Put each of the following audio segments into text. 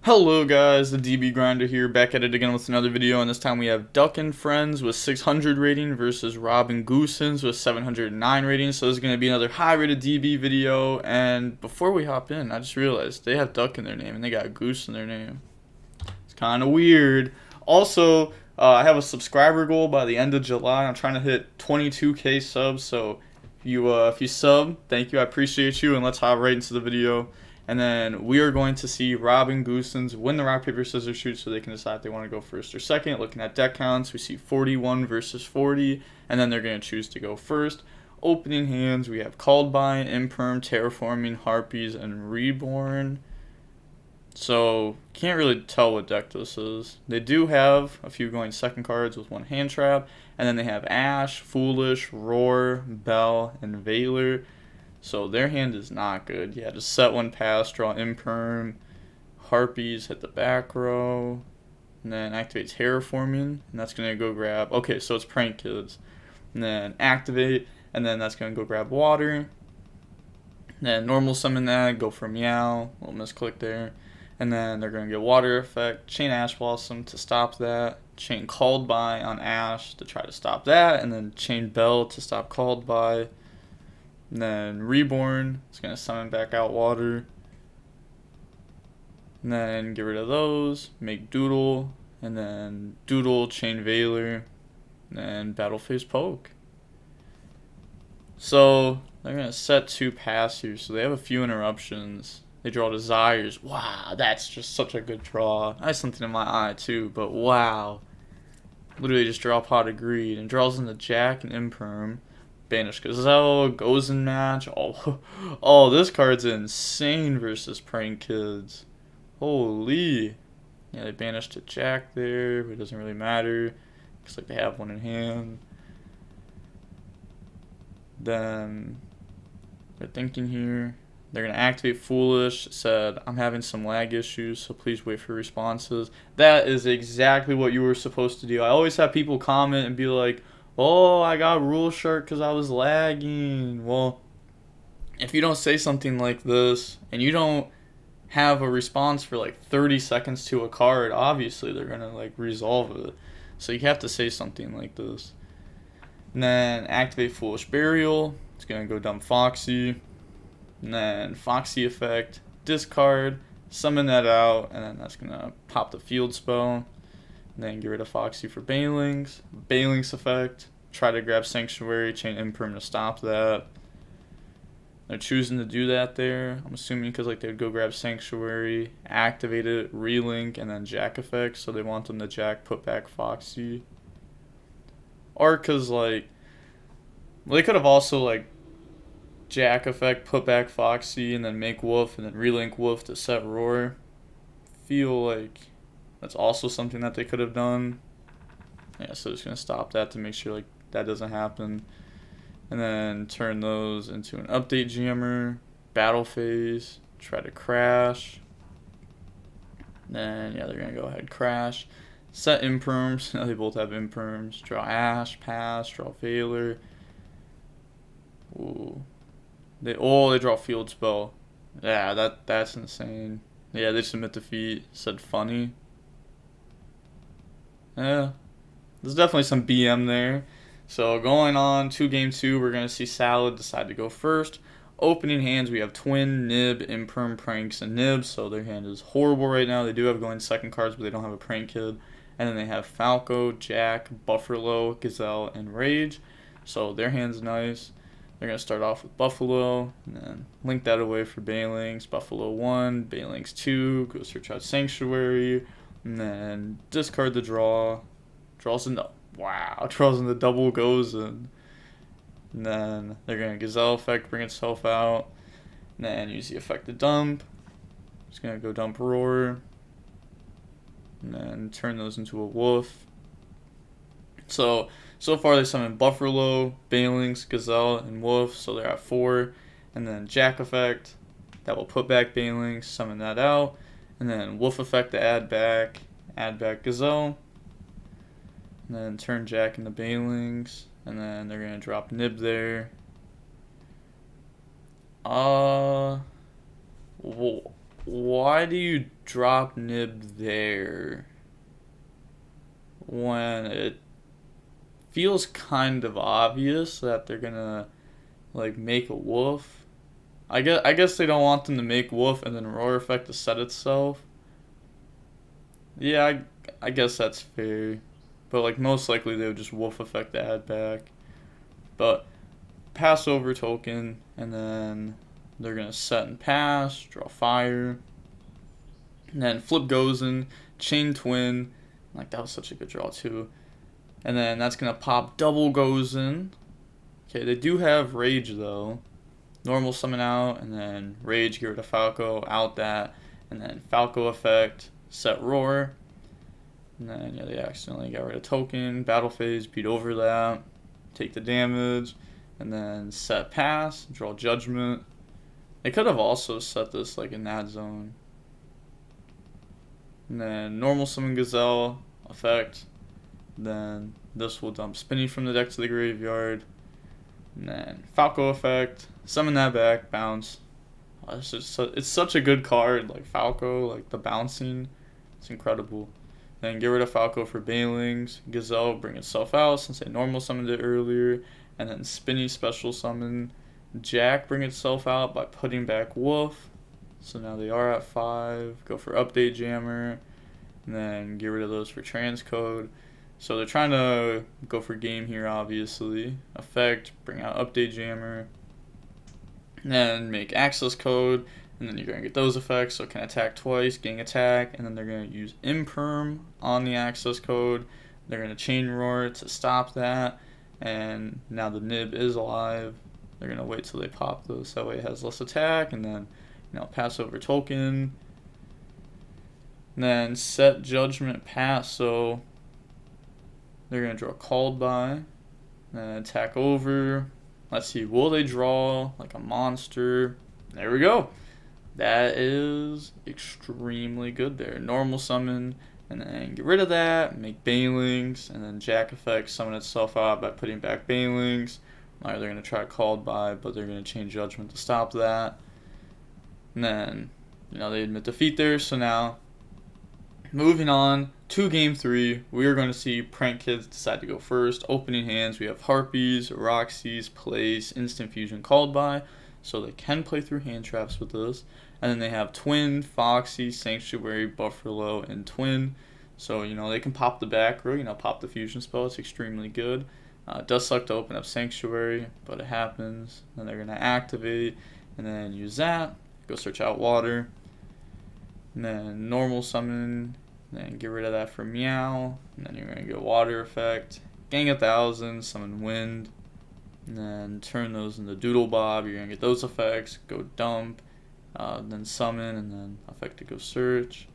Hello guys, the DB Grinder here, back at it again with another video, and this time we have Duck and Friends with 600 rating versus Rob and Goosens with 709 rating. So this is going to be another high rated DB video, and before we hop in, I just realized they have Duck in their name and they got Goose in their name. It's kind of weird. Also, I have a subscriber goal by the end of July. I'm trying to hit 22k subs, so if you sub, thank you, I appreciate you, and let's hop right into the video. And then we are going to see Rob and Goosens win the rock, paper, scissors, shoot so they can decide if they want to go first or second. Looking at deck counts, we see 41 versus 40, and then they're going to choose to go first. Opening hands, we have Called By, Imperm, Terraforming, Harpies, and Reborn. So, can't really tell what deck this is. They do have a few going second cards with one hand trap, and then they have Ash, Foolish, Roar, Bell, and Valor. So their hand is not good. Yeah, just set one pass, draw Imperm, Harpies, hit the back row, and then activate Terraforming, and that's going to go grab, okay, so it's Prank Kids. And then activate, and then that's going to go grab Water. And then normal summon that, go for Meow, little misclick there. And then they're going to get Water Effect, chain Ash Blossom to stop that, chain Called By on Ash to try to stop that, and then chain Bell to stop Called By. And then Reborn is going to summon back out Water. And then get rid of those, make Doodle, and then Doodle, chain Valor, and then Battle Phase Poke. So they're going to set two pass here, so they have a few interruptions. They draw Desires. Wow, that's just such a good draw. I have something in my eye too, but wow. Literally just draw Pot of Greed, and draws in the Jack and Imperm. Banish Gazelle, goes in match. Oh, this card's insane versus Prank Kids. Holy. Yeah, they banished a Jack there, but it doesn't really matter. Looks like they have one in hand. Then they're thinking here. They're going to activate Foolish. Said, I'm having some lag issues, so please wait for responses. That is exactly what you were supposed to do. I always have people comment and be like, oh, I got Rule Shark because I was lagging. Well, if you don't say something like this and you don't have a response for like 30 seconds to a card, obviously they're going to like resolve it. So you have to say something like this. And then activate Foolish Burial. It's going to go dump Foxy. And then Foxy Effect, discard, summon that out, and then that's going to pop the field spell. And then get rid of Foxy for Banelings. Banelings Effect. Try to grab Sanctuary. Chain Imperm to stop that. They're choosing to do that there. I'm assuming because like they would go grab Sanctuary, activate it, relink, and then Jack Effect. So they want them to Jack, put back Foxy. Or because like, well, they could have also like Jack Effect, put back Foxy, and then make Wolf, and then relink Wolf to set Roar. Feel like that's also something that they could have done. Yeah, so just going to stop that to make sure like that doesn't happen. And then turn those into an update jammer, battle phase, try to crash. Then, yeah, they're going to go ahead crash. Set Imperms. Now they both have Imperms. Draw Ash, pass, draw Valor. Ooh. They draw Field Spell. Yeah, that's insane. Yeah, they submit defeat. Said funny. Yeah, there's definitely some BM there. So going on to game 2, we're going to see Salad decide to go first. Opening hands, we have Twin, Nib, Imperm, Pranks, and Nib. So their hand is horrible right now. They do have going second cards, but they don't have a Prank Kid. And then they have Falco, Jack, Buffalo, Gazelle, and Rage. So their hand's nice. They're going to start off with Buffalo, and then link that away for Banelings. Buffalo 1, Banelings 2, goes for Chaz Sanctuary. And then discard the draw. Draws in the draws in the double, goes in. And then they're gonna Gazelle Effect, bring itself out. And then use the effect to dump. It's gonna go dump Roar. And then turn those into a Wolf. So far they summoned Buffalo, Banelings, Gazelle, and Wolf, so they're at 4. And then Jack Effect, that will put back Banelings, summon that out. And then Wolf Effect to add back Gazelle. And then turn Jack into Banelings. And then they're going to drop Nib there. Whoa. why do you drop Nib there when it feels kind of obvious that they're gonna like make a wolf? I guess they don't want them to make wolf and then roar effect to set itself. Yeah, I guess that's fair. But like most likely they would just wolf effect the add back. But pass over token, and then they're gonna set and pass, draw fire, and then flip goes in, chain twin. Like that was such a good draw too. And then that's gonna pop double goes in. Okay, they do have rage though. Normal summon out, and then rage, get rid of Falco, out that, and then Falco effect, set roar. And then yeah, they accidentally got rid of token, battle phase, beat over that, take the damage, and then set pass, draw judgment. They could have also set this like in that zone. And then normal summon Gazelle effect. Then this will dump Spinny from the deck to the graveyard. And then Falco effect, summon that back, bounce. It's such a good card, like Falco, like the bouncing. It's incredible. Then get rid of Falco for Bailings. Gazelle bring itself out since they normal summoned it earlier. And then Spinny special summon. Jack bring itself out by putting back Wolf. So now they are at 5. Go for Update Jammer. And then get rid of those for Transcode. So they're trying to go for game here, obviously. Effect, bring out Update Jammer. And then make access code. And then you're going to get those effects. So it can attack twice, gang attack. And then they're going to use Imperm on the access code. They're going to chain roar to stop that. And now the Nib is alive. They're going to wait till they pop this. That way it has less attack. And then, pass over token. And then set judgment pass. So they're going to draw called by. And attack over. Let's see. Will they draw like a monster? There we go. That is extremely good there. Normal summon. And then get rid of that. Make Bailings. And then Jack effect. Summon itself out by putting back Bailings. They're going to try called by, but they're going to change judgment to stop that. And then, they admit defeat there. So now, moving on to game 3, we are going to see Prank Kids decide to go first. Opening hands, we have Harpies, Roxy's, Place, Instant Fusion, called by. So they can play through hand traps with this. And then they have Twin, Foxy, Sanctuary, Buffalo, and Twin. So, they can pop the back row, pop the fusion spell. It's extremely good. It does suck to open up Sanctuary, but it happens. Then they're going to activate, and then use that. Go search out water. And then normal summon, and then get rid of that for Meow. And then you're going to get water effect. Gang 1,000, summon wind. And then turn those into Doodle Bob. You're going to get those effects. Go dump. Then summon, and then effect to go search.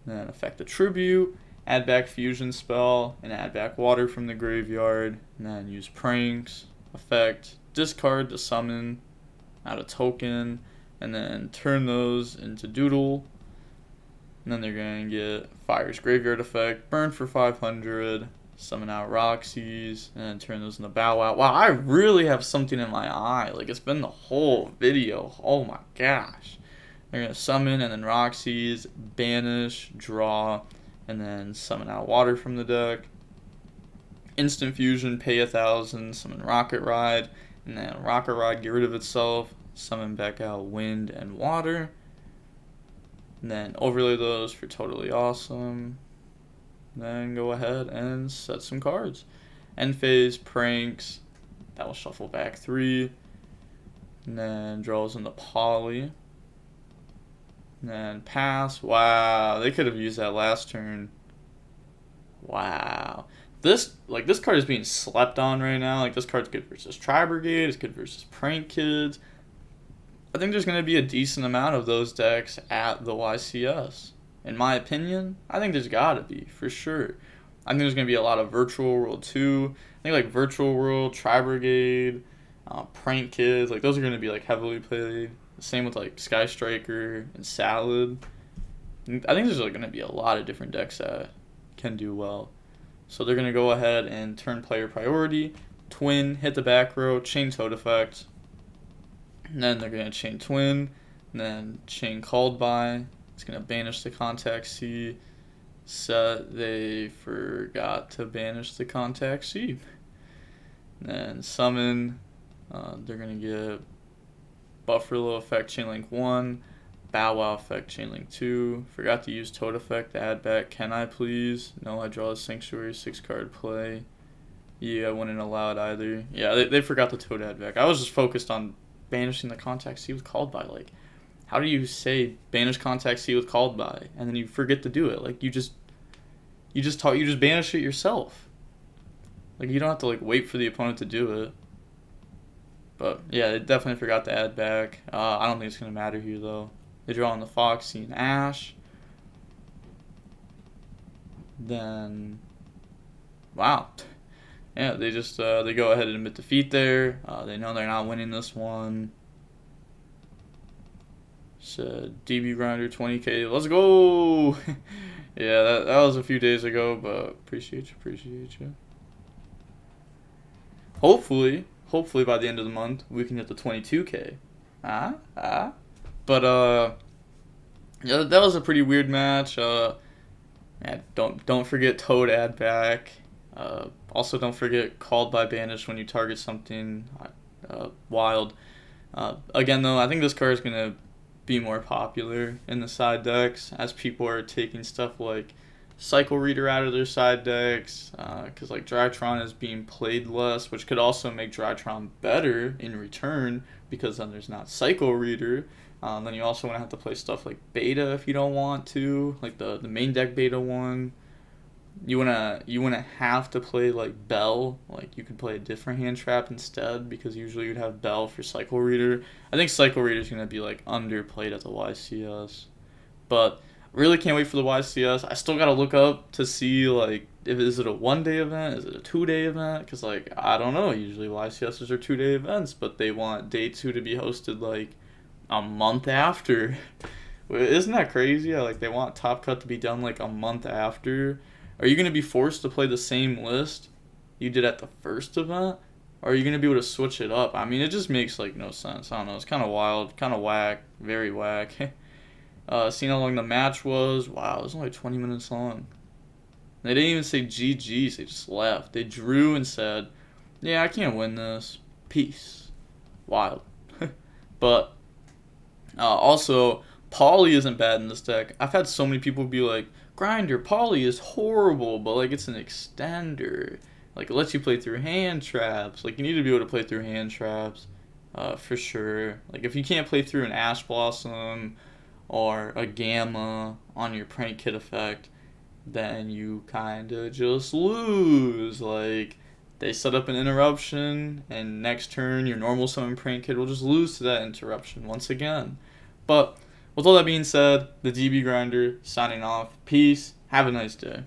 And then effect a tribute. Add back fusion spell, and add back water from the graveyard. And then use pranks. Effect. Discard to summon. Out a token. And then turn those into Doodle. And then they're going to get Fire's Graveyard effect. Burn for 500. Summon out Roxy's, and then turn those into Bow Wow. Wow, I really have something in my eye. Like, it's been the whole video. Oh my gosh. They're going to summon, and then Roxy's, banish, draw, and then summon out water from the deck. Instant Fusion, pay 1,000, summon Rocket Ride, and then Rocket Ride, get rid of itself, summon back out wind and water. And then overlay those for Totally Awesome. Then go ahead and set some cards. End phase, pranks. That will shuffle back 3. And then draws into Poly. And then pass. Wow, they could have used that last turn. Wow. This card is being slept on right now. Like, this card's good versus Tri Brigade. It's good versus Prank Kids. I think there's going to be a decent amount of those decks at the YCS. In my opinion, I think there's got to be, for sure. I think there's going to be a lot of Virtual World too. I think, like, Virtual World, Tri Brigade, Prank Kids, like, those are going to be, like, heavily played. Same with, like, Sky Striker and Salad. I think there's, like, going to be a lot of different decks that can do well. So they're going to go ahead and turn player priority, Twin, hit the back row, chain Toad effect. And then they're going to chain Twin, And then chain called by. It's going to banish the contact C. Set, they forgot to banish the contact C. And then summon, they're going to get Bufferlo effect chainlink 1, Bow Wow effect chainlink 2. Forgot to use Toad effect to add back. Can I please? No, I draw a Sanctuary 6 card play. Yeah, I wouldn't allow it either. Yeah, they forgot the Toad add back. I was just focused on banishing the contact C with called by. Like, how do you say banish contact C with called by and then you forget to do it? Like, you just banish it yourself. Like, you don't have to like wait for the opponent to do it. But yeah, they definitely forgot to add back. I don't think it's gonna matter here though. They draw on the Foxy and Ash. Then, wow. Yeah, they just they go ahead and admit defeat there. They know they're not winning this one. So DB Grinder 20k, let's go. Yeah, that was a few days ago, but appreciate you. Hopefully by the end of the month we can hit the 22k. But yeah, that was a pretty weird match. Yeah, don't forget Toad add back. Also don't forget called by banish when you target something wild. Again though, I think this card is gonna be more popular in the side decks as people are taking stuff like Cycle Reader out of their side decks, because like Drytron is being played less, which could also make Drytron better in return because then there's not Cycle Reader. Then you also want to have to play stuff like Beta if you don't want to, like the main deck Beta one. You wanna have to play like Bell, like you could play a different hand trap instead because usually you'd have Bell for Cycle Reader. I think Cycle Reader is gonna be like underplayed at the YCS, but really can't wait for the YCS. I still gotta look up to see like is it a 1-day event, is it a 2-day event? Because like I don't know. Usually YCSs are 2-day events, but they want day 2 to be hosted like a month after. Isn't that crazy? Like they want Top Cut to be done like a month after. Are you going to be forced to play the same list you did at the first event? Or are you going to be able to switch it up? I mean, it just makes, like, no sense. I don't know. It's kind of wild. Kind of whack. Very whack. Seeing how long the match was. Wow, it was only 20 minutes long. They didn't even say GG's. They just left. They drew and said, yeah, I can't win this. Peace. Wild. But, also, Poly isn't bad in this deck. I've had so many people be like, Grinder, Poly is horrible, but like it's an extender. Like it lets you play through hand traps. Like you need to be able to play through hand traps, for sure. Like if you can't play through an Ash Blossom or a Gamma on your Prank Kid effect, then you kinda just lose. Like they set up an interruption, and next turn your normal summon Prank Kid will just lose to that interruption once again. But with all that being said, the DB Grinder signing off. Peace. Have a nice day.